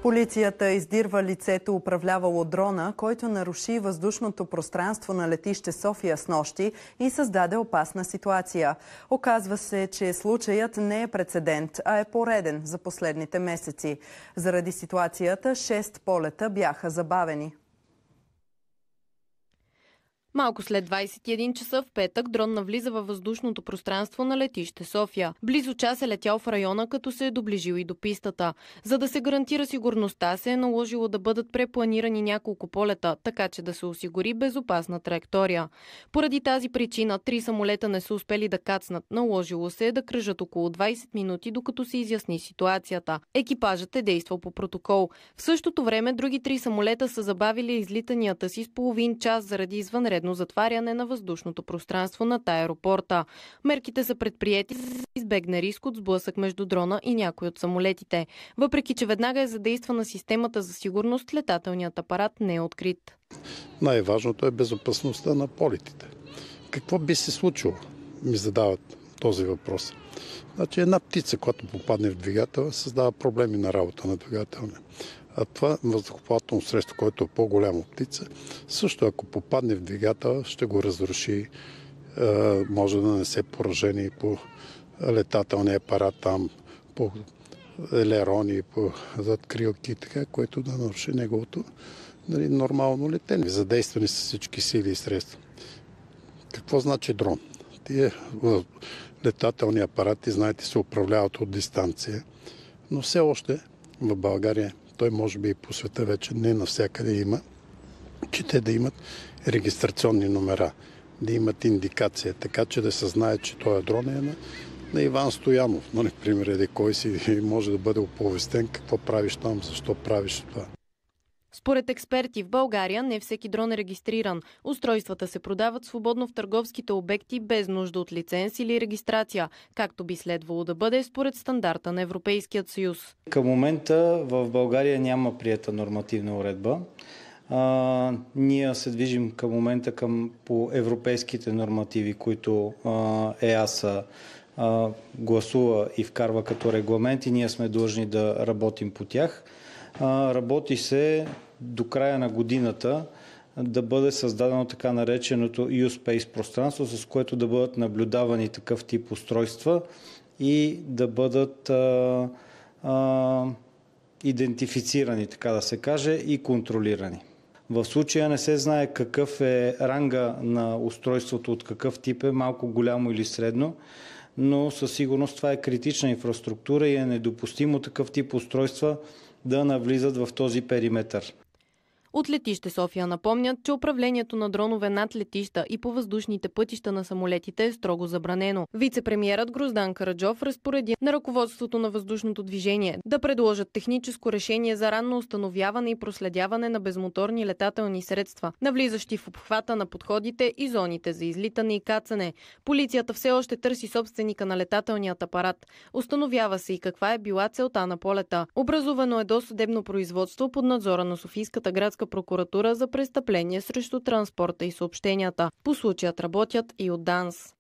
Полицията издирва лицето, управлявало дрона, който наруши въздушното пространство на летище София снощи и създаде опасна ситуация. Оказва се, че случаят не е прецедент, а е пореден за последните месеци. Заради ситуацията 6 полета бяха забавени. Малко след 21 часа в петък дрон навлиза във въздушното пространство на летище София. Близо час е летял в района, като се е доближил и до пистата. За да се гарантира сигурността, се е наложило да бъдат препланирани няколко полета, така че да се осигури безопасна траектория. Поради тази причина 3 самолета не са успели да кацнат. Наложило се да кръжат около 20 минути, докато се изясни ситуацията. Екипажът е действал по протокол. В същото време други 3 самолета са забавили излитанията си с половин час заради извънредно затваряне на въздушното пространство над аеропорта. Мерките са предприети за да избегне риск от сблъсък между дрона и някой от самолетите. Въпреки че веднага е задействана системата за сигурност, летателният апарат не е открит. Най-важното е безопасността на полетите. Какво би се случило? Ми задават този въпрос. Значи една птица, която попадне в двигателя, създава проблеми на работа на двигателя. А това въздухоплавателно средство, което е по-голяма птица, също ако попадне в двигателя, ще го разруши, може да нанесе поражение по летателния апарат там, по елерони, по задкрилки, така, което да наруши неговото нормално летене. Задействани са всички сили и средства. Какво значи дрон? Тие летателни апарати, знаете, се управляват от дистанция, но все още в България, той може би и по света вече не навсякъде има, че те да имат регистрационни номера, да имат индикация, така че да се знае, че този дрон е на Иван Стоянов. Но, например, кой си може да бъде оповестен какво правиш там, защо правиш това. Според експерти в България не всеки дрон е регистриран. Устройствата се продават свободно в търговските обекти без нужда от лиценз или регистрация, както би следвало да бъде според стандарта на Европейският съюз. Към момента в България няма приета нормативна уредба. Ние се движим към момента по европейските нормативи, които ЕАСА гласува и вкарва като регламент и ние сме длъжни да работим по тях. Работи се до края на годината да бъде създадено така нареченото U-Space пространство, с което да бъдат наблюдавани такъв тип устройства и да бъдат идентифицирани, така да се каже, и контролирани. В случая не се знае какъв е ранга на устройството, от какъв тип е, малко голямо или средно, но със сигурност това е критична инфраструктура и е недопустимо такъв тип устройства да навлизат в този периметър. От летище София напомнят, че управлението на дронове над летища и по въздушните пътища на самолетите е строго забранено. Вице-премиерът Гроздан Караджов разпореди на ръководството на въздушното движение да предложат техническо решение за ранно установяване и проследяване на безмоторни летателни средства, навлизащи в обхвата на подходите и зоните за излитане и кацане. Полицията все още търси собственика на летателният апарат. Установява се и каква е била целта на полета. Образувано е досъдебно производство под надзора на Софийската градска прокуратура за престъпление срещу транспорта и съобщенията. По случаят работят и от ДАНС.